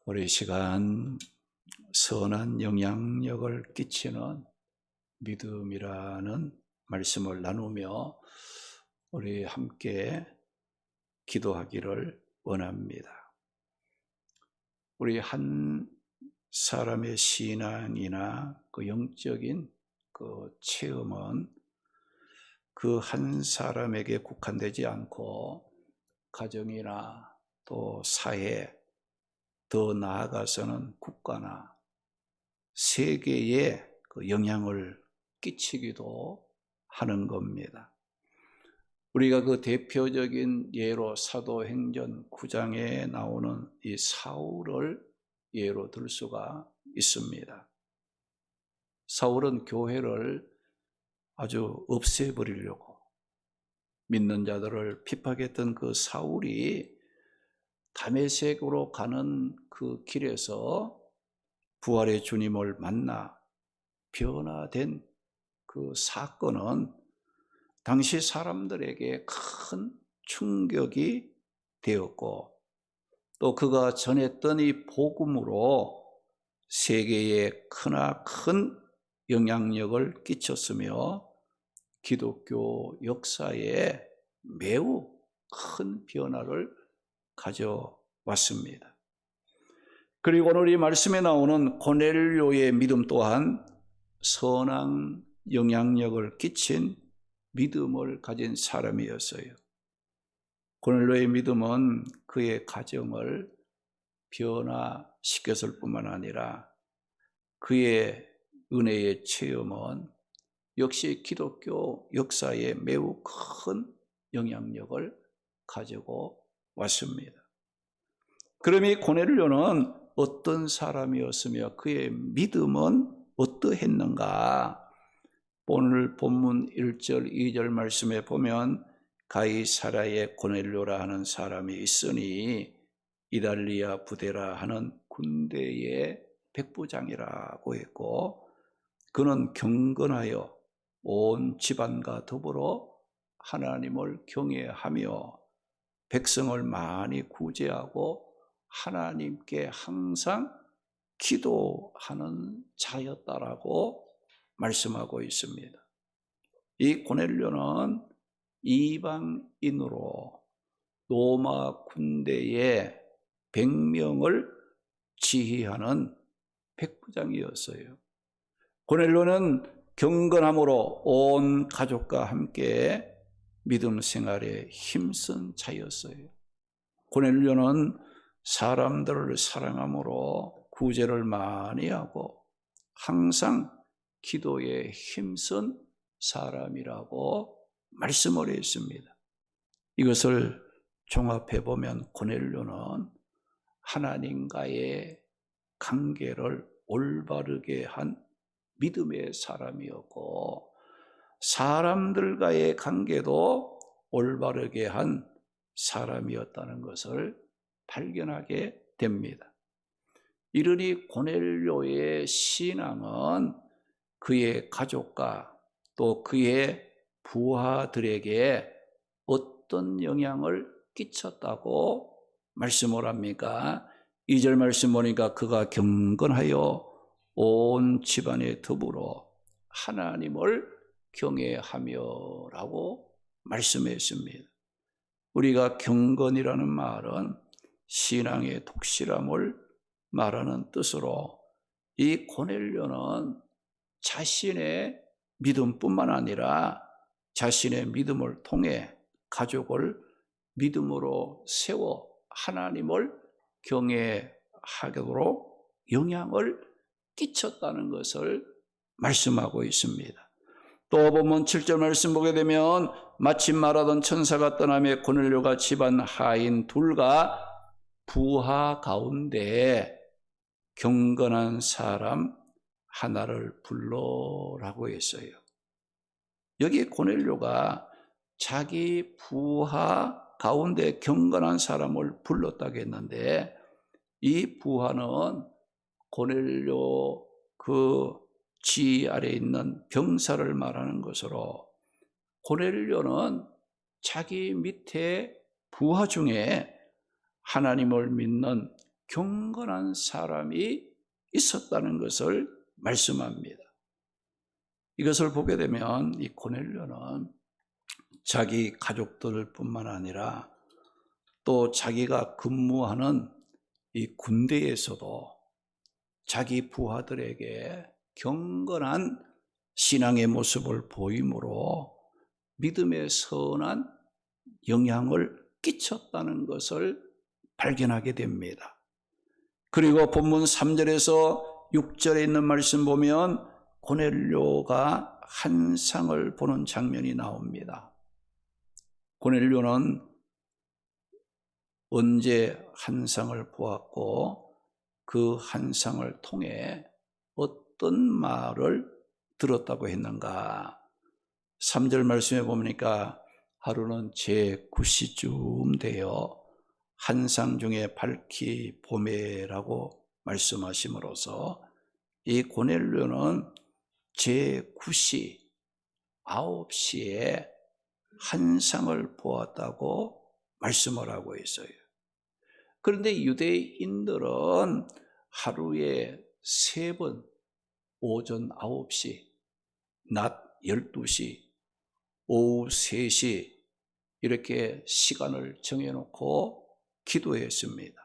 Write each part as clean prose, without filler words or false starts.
우리 시간 선한 영향력을 끼치는 믿음이라는 말씀을 나누며 우리 함께 기도하기를 원합니다. 우리 한 사람의 신앙이나 그 영적인 그 체험은 그 한 사람에게 국한되지 않고 가정이나 또 사회, 더 나아가서는 국가나 세계에 그 영향을 끼치기도 하는 겁니다. 우리가 그 대표적인 예로 사도행전 9장에 나오는 이 사울을 예로 들 수가 있습니다. 사울은 교회를 아주 없애버리려고 믿는 자들을 핍박했던 그 사울이 다메섹으로 가는 그 길에서 부활의 주님을 만나 변화된 그 사건은 당시 사람들에게 큰 충격이 되었고, 또 그가 전했던 이 복음으로 세계에 크나큰 영향력을 끼쳤으며 기독교 역사에 매우 큰 변화를 가져왔습니다. 그리고 오늘 이 말씀에 나오는 고넬료의 믿음 또한 선한 영향력을 끼친 믿음을 가진 사람이었어요. 고넬료의 믿음은 그의 가정을 변화시켰을 뿐만 아니라 그의 은혜의 체험은 역시 기독교 역사에 매우 큰 영향력을 가지고 왔습니다. 그럼 이 고넬료는 어떤 사람이었으며 그의 믿음은 어떠했는가? 오늘 본문 1절, 2절 말씀에 보면 가이사랴에 고넬료라 하는 사람이 있으니 이달리아 부대라 하는 군대의 백부장이라고 했고, 그는 경건하여 온 집안과 더불어 하나님을 경외하며 백성을 많이 구제하고 하나님께 항상 기도하는 자였다라고 말씀하고 있습니다. 이 고넬료는 이방인으로 로마 군대의 100명을 지휘하는 백부장이었어요. 고넬료는 경건함으로 온 가족과 함께 믿음 생활에 힘쓴 자였어요. 고넬료는 사람들을 사랑함으로 구제를 많이 하고 항상 기도에 힘쓴 사람이라고 말씀을 했습니다. 이것을 종합해 보면 고넬료는 하나님과의 관계를 올바르게 한 믿음의 사람이었고, 사람들과의 관계도 올바르게 한 사람이었다는 것을 발견하게 됩니다. 이르니 고넬료의 신앙은 그의 가족과 또 그의 부하들에게 어떤 영향을 끼쳤다고 말씀을 합니까? 2절 말씀 보니까 그가 경건하여 온 집안에 더불어 하나님을 경외하며 라고 말씀했습니다. 우리가 경건이라는 말은 신앙의 독실함을 말하는 뜻으로, 이 고넬료는 자신의 믿음뿐만 아니라 자신의 믿음을 통해 가족을 믿음으로 세워 하나님을 경외하도록 영향을 끼쳤다는 것을 말씀하고 있습니다. 또 보면 7절 말씀 보게 되면 마침 말하던 천사가 떠나며 고넬료가 집안 하인 둘과 부하 가운데 경건한 사람 하나를 불러라고 했어요. 여기 고넬료가 자기 부하 가운데 경건한 사람을 불렀다고 했는데, 이 부하는 고넬료 그 지휘 아래 있는 병사를 말하는 것으로, 고넬료는 자기 밑에 부하 중에 하나님을 믿는 경건한 사람이 있었다는 것을 말씀합니다. 이것을 보게 되면 이 고넬료는 자기 가족들뿐만 아니라 또 자기가 근무하는 이 군대에서도 자기 부하들에게 경건한 신앙의 모습을 보임으로 믿음의 선한 영향을 끼쳤다는 것을 발견하게 됩니다. 그리고 본문 3절에서 6절에 있는 말씀 보면 고넬료가 환상을 보는 장면이 나옵니다. 고넬료는 언제 환상을 보았고 그 환상을 통해 어떤 말을 들었다고 했는가? 3절 말씀에 보니까 하루는 제9시쯤 되어 환상 중에 밝히 보매라고 말씀하심으로써 이 고넬료는 제9시 9시에 환상을 보았다고 말씀을 하고 있어요. 그런데 유대인들은 하루에 3번 오전 9시, 낮 12시, 오후 3시 이렇게 시간을 정해놓고 기도했습니다.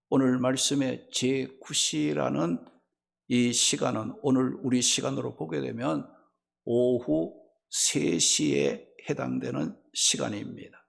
오늘 말씀의 제9시라는 이 시간은 오늘 우리 시간으로 보게 되면 오후 3시에 해당되는 시간입니다.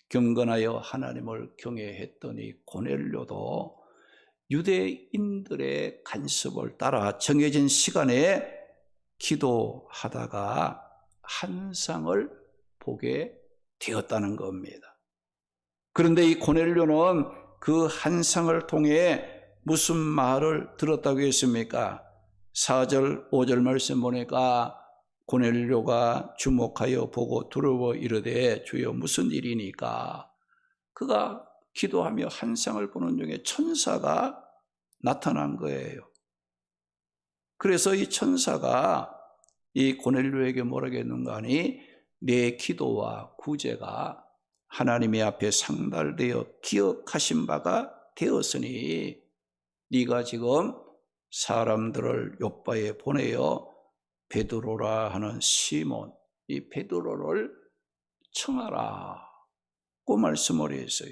경건하여 하나님을 경외했던 이 고넬료도 유대인들의 간섭을 따라 정해진 시간에 기도하다가 환상을 보게 되었다는 겁니다. 그런데 이 고넬료는 그 환상을 통해 무슨 말을 들었다고 했습니까? 4절, 5절 말씀 보니까 고넬료가 주목하여 보고 두려워 이르되 주여 무슨 일이니까? 그가 기도하며 환상을 보는 중에 천사가 나타난 거예요. 그래서 이 천사가 이 고넬료에게 뭐라고 했는가 하니 내 기도와 구제가 하나님의 앞에 상달되어 기억하신 바가 되었으니 네가 지금 사람들을 요바에 보내어 베드로라 하는 시몬 이 베드로를 청하라고 말씀을 했어요.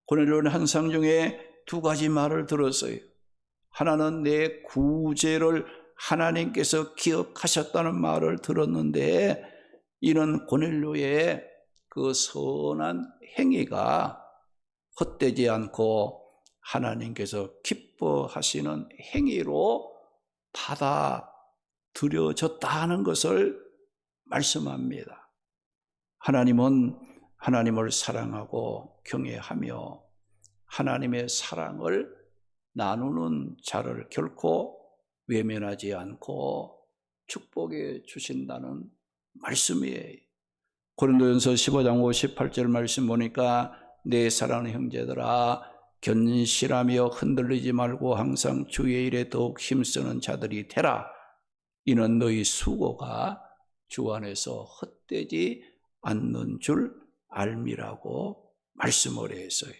고넬료는 환상 중에 2가지 말을 들었어요. 하나는 내 구제를 하나님께서 기억하셨다는 말을 들었는데 이는 고넬료의 그 선한 행위가 헛되지 않고 하나님께서 기뻐하시는 행위로 받아들여졌다는 것을 말씀합니다. 하나님은 하나님을 사랑하고 경외하며 하나님의 사랑을 나누는 자를 결코 외면하지 않고 축복해 주신다는 말씀이에요. 고린도전서 15장 58절 말씀 보니까 내 사랑하는 형제들아 견실하며 흔들리지 말고 항상 주의 일에 더욱 힘쓰는 자들이 되라. 이는 너희 수고가 주 안에서 헛되지 않는 줄 알미라고 말씀을 했어요.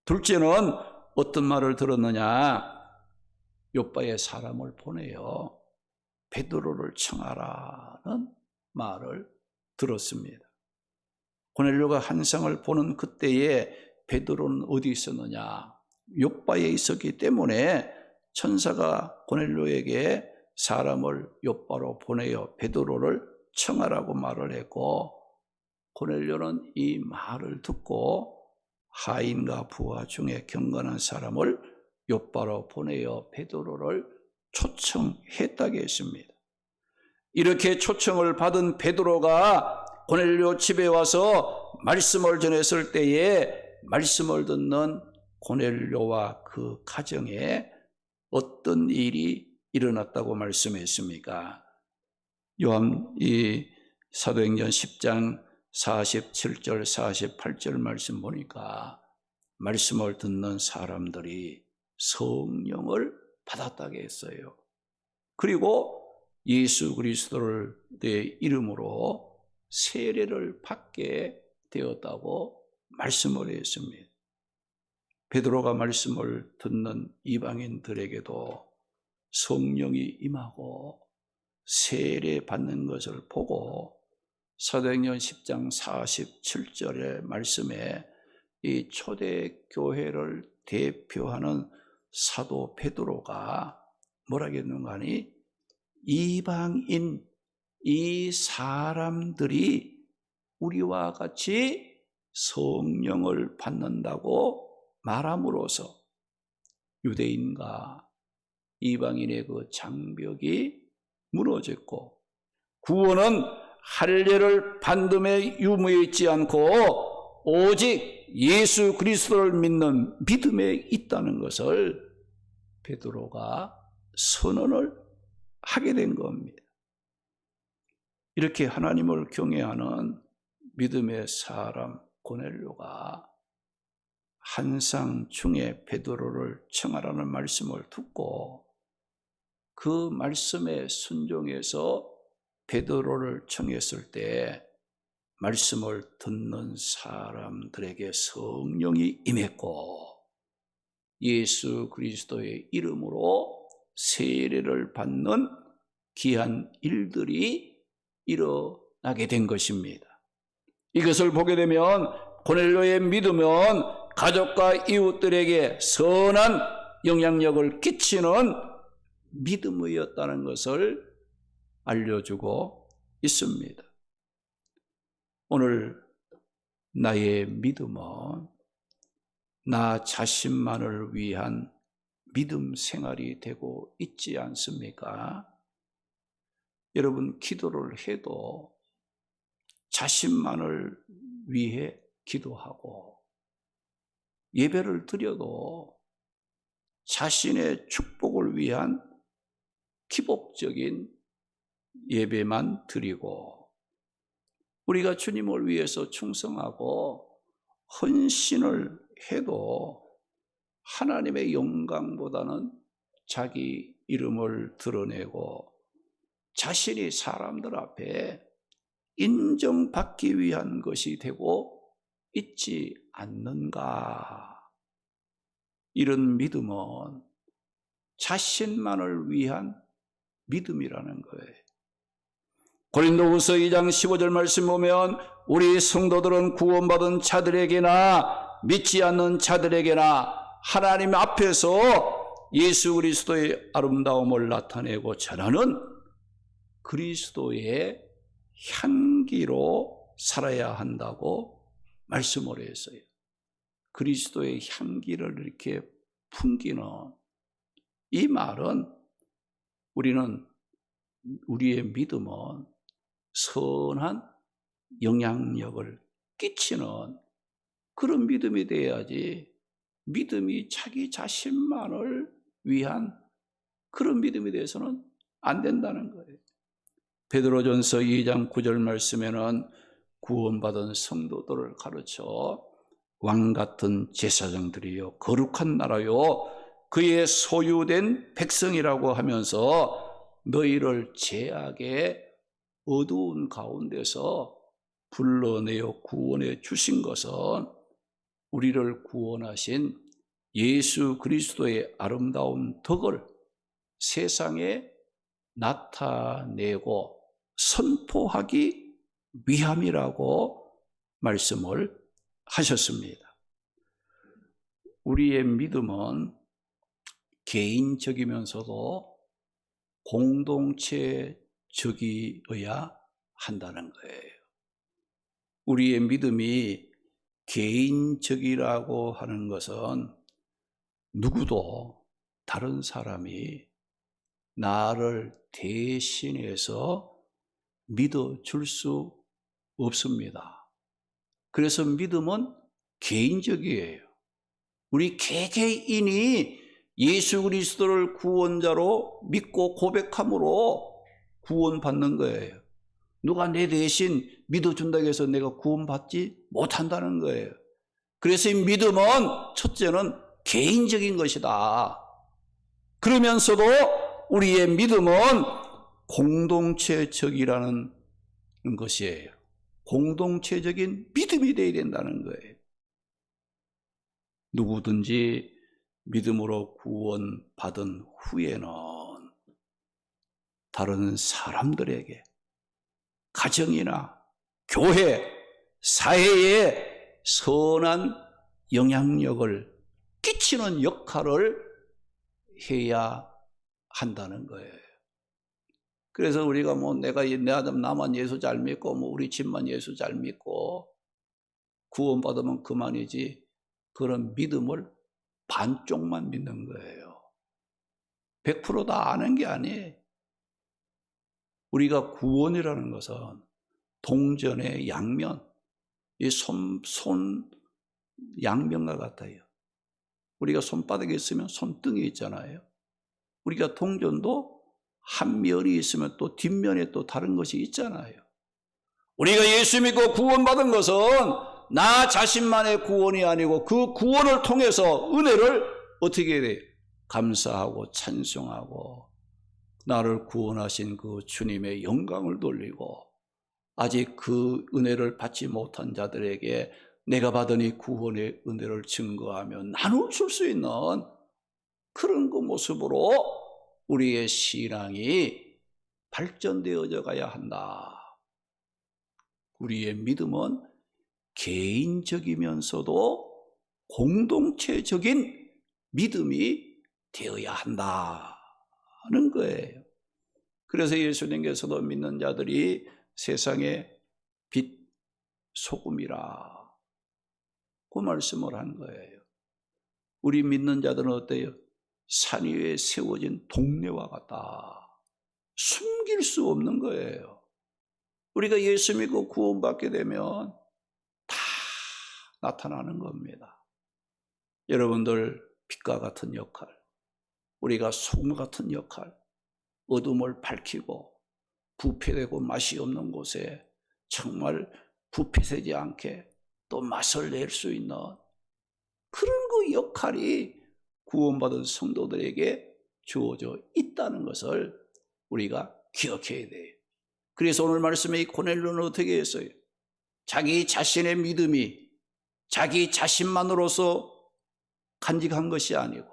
둘째는 어떤 말을 들었느냐? 요바에 사람을 보내어 베드로를 청하라는 말을 들었습니다. 고넬료가 환상을 보는 그때에 베드로는 어디 있었느냐? 요바에 있었기 때문에 천사가 고넬료에게 사람을 요바로 보내어 베드로를 청하라고 말을 했고 고넬료는 이 말을 듣고 하인과 부하 중에 경건한 사람을 요바로 보내어 베드로를 초청했다고 했습니다. 이렇게 초청을 받은 베드로가 고넬료 집에 와서 말씀을 전했을 때에 말씀을 듣는 고넬료와 그 가정에 어떤 일이 일어났다고 말씀했습니까? 사도행전 10장 47절 48절 말씀 보니까 말씀을 듣는 사람들이 성령을 받았다고 했어요. 그리고 예수 그리스도를 내 이름으로 세례를 받게 되었다고 말씀을 했습니다. 베드로가 말씀을 듣는 이방인들에게도 성령이 임하고 세례 받는 것을 보고 사도행전 10장 47절의 말씀에 이 초대교회를 대표하는 사도 베드로가 뭐라겠는가 하니 이방인 이 사람들이 우리와 같이 성령을 받는다고 말함으로써 유대인과 이방인의 그 장벽이 무너졌고 구원은 할례를 받음에 유무에 있지 않고 오직 예수 그리스도를 믿는 믿음에 있다는 것을 베드로가 선언을 하게 된 겁니다. 이렇게 하나님을 경외하는 믿음의 사람 고넬료가 한상 중에 베드로를 청하라는 말씀을 듣고 그 말씀에 순종해서 베드로를 청했을 때 말씀을 듣는 사람들에게 성령이 임했고 예수 그리스도의 이름으로 세례를 받는 귀한 일들이 일어나게 된 것입니다. 이것을 보게 되면 고넬료의 믿음은 가족과 이웃들에게 선한 영향력을 끼치는 믿음이었다는 것을 알려주고 있습니다. 오늘 나의 믿음은 나 자신만을 위한 믿음 생활이 되고 있지 않습니까? 여러분 기도를 해도 자신만을 위해 기도하고 예배를 드려도 자신의 축복을 위한 기복적인 예배만 드리고 우리가 주님을 위해서 충성하고 헌신을 해도 하나님의 영광보다는 자기 이름을 드러내고 자신이 사람들 앞에 인정받기 위한 것이 되고 있지 않는가? 이런 믿음은 자신만을 위한 믿음이라는 거예요. 고린도후서 2장 15절 말씀 보면 우리 성도들은 구원받은 자들에게나 믿지 않는 자들에게나 하나님 앞에서 예수 그리스도의 아름다움을 나타내고 전하는 그리스도의 향기로 살아야 한다고 말씀을 했어요. 그리스도의 향기를 이렇게 풍기는 이 말은 우리의 믿음은 선한 영향력을 끼치는 그런 믿음이 돼야지 믿음이 자기 자신만을 위한 그런 믿음이 돼서는 안 된다는 거예요. 베드로전서 2장 9절 말씀에는 구원받은 성도들을 가르쳐 왕같은 제사장들이요 거룩한 나라요 그의 소유된 백성이라고 하면서 너희를 죄악의 어두운 가운데서 불러내어 구원해 주신 것은 우리를 구원하신 예수 그리스도의 아름다운 덕을 세상에 나타내고 선포하기 위함이라고 말씀을 하셨습니다. 우리의 믿음은 개인적이면서도 공동체적이어야 한다는 거예요. 우리의 믿음이 개인적이라고 하는 것은 누구도 다른 사람이 나를 대신해서 믿어줄 수 없습니다. 그래서 믿음은 개인적이에요. 우리 개개인이 예수 그리스도를 구원자로 믿고 고백함으로 구원받는 거예요. 누가 내 대신 믿어준다고 해서 내가 구원받지 못한다는 거예요. 그래서 이 믿음은 첫째는 개인적인 것이다. 그러면서도 우리의 믿음은 공동체적이라는 것이에요. 공동체적인 믿음이 되어야 된다는 거예요. 누구든지 믿음으로 구원받은 후에는 다른 사람들에게, 가정이나 교회, 사회에 선한 영향력을 끼치는 역할을 해야 한다는 거예요. 그래서 우리가 나만 예수 잘 믿고 우리 집만 예수 잘 믿고 구원받으면 그만이지, 그런 믿음을 반쪽만 믿는 거예요. 100% 다 아는 게 아니에요. 우리가 구원이라는 것은 동전의 양면, 이 손 양면과 같아요. 우리가 손바닥에 있으면 손등이 있잖아요. 우리가 동전도 한 면이 있으면 또 뒷면에 또 다른 것이 있잖아요. 우리가 예수 믿고 구원받은 것은 나 자신만의 구원이 아니고 그 구원을 통해서 은혜를 어떻게 해야 돼요? 감사하고 찬송하고 나를 구원하신 그 주님의 영광을 돌리고, 아직 그 은혜를 받지 못한 자들에게 내가 받은 이 구원의 은혜를 증거하며 나눠줄 수 있는 그런 그 모습으로 우리의 신앙이 발전되어져 가야 한다. 우리의 믿음은 개인적이면서도 공동체적인 믿음이 되어야 한다는 거예요. 그래서 예수님께서도 믿는 자들이 세상의 빛, 소금이라 그 말씀을 한 거예요. 우리 믿는 자들은 어때요? 산 위에 세워진 동네와 같다. 숨길 수 없는 거예요. 우리가 예수 믿고 구원받게 되면 다 나타나는 겁니다. 여러분들 빛과 같은 역할, 우리가 소금 같은 역할, 어둠을 밝히고 부패되고 맛이 없는 곳에 정말 부패되지 않게 또 맛을 낼 수 있는 그런 그 역할이 구원받은 성도들에게 주어져 있다는 것을 우리가 기억해야 돼요. 그래서 오늘 말씀에 이 고넬료는 어떻게 했어요? 자기 자신의 믿음이 자기 자신만으로서 간직한 것이 아니고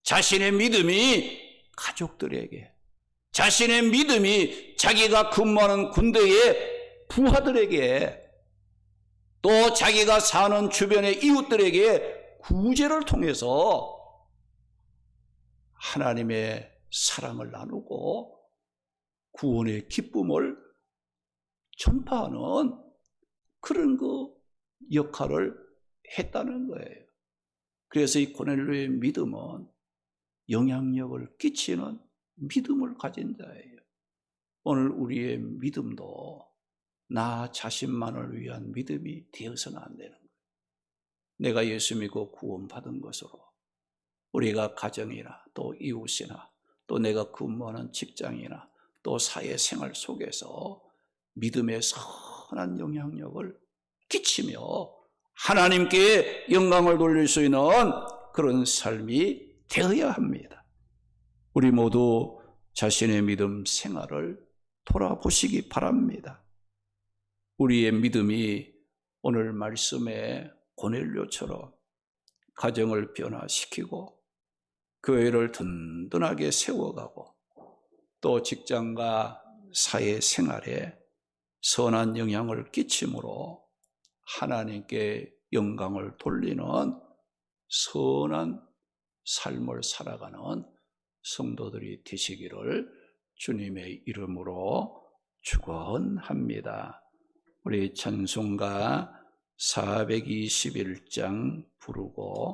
자신의 믿음이 가족들에게, 자신의 믿음이 자기가 근무하는 군대의 부하들에게, 또 자기가 사는 주변의 이웃들에게 구제를 통해서 하나님의 사랑을 나누고 구원의 기쁨을 전파하는 그런 그 역할을 했다는 거예요. 그래서 이 고넬료의 믿음은 영향력을 끼치는 믿음을 가진 자예요. 오늘 우리의 믿음도 나 자신만을 위한 믿음이 되어서는 안 되는 거예요. 내가 예수 믿고 구원받은 것으로 우리가 가정이나 또 이웃이나 또 내가 근무하는 직장이나 또 사회생활 속에서 믿음의 선한 영향력을 끼치며 하나님께 영광을 돌릴 수 있는 그런 삶이 되어야 합니다. 우리 모두 자신의 믿음 생활을 돌아보시기 바랍니다. 우리의 믿음이 오늘 말씀의 고넬료처럼 가정을 변화시키고 교회를 든든하게 세워가고 또 직장과 사회생활에 선한 영향을 끼침으로 하나님께 영광을 돌리는 선한 삶을 살아가는 성도들이 되시기를 주님의 이름으로 축원합니다. 우리 찬송가 421장 부르고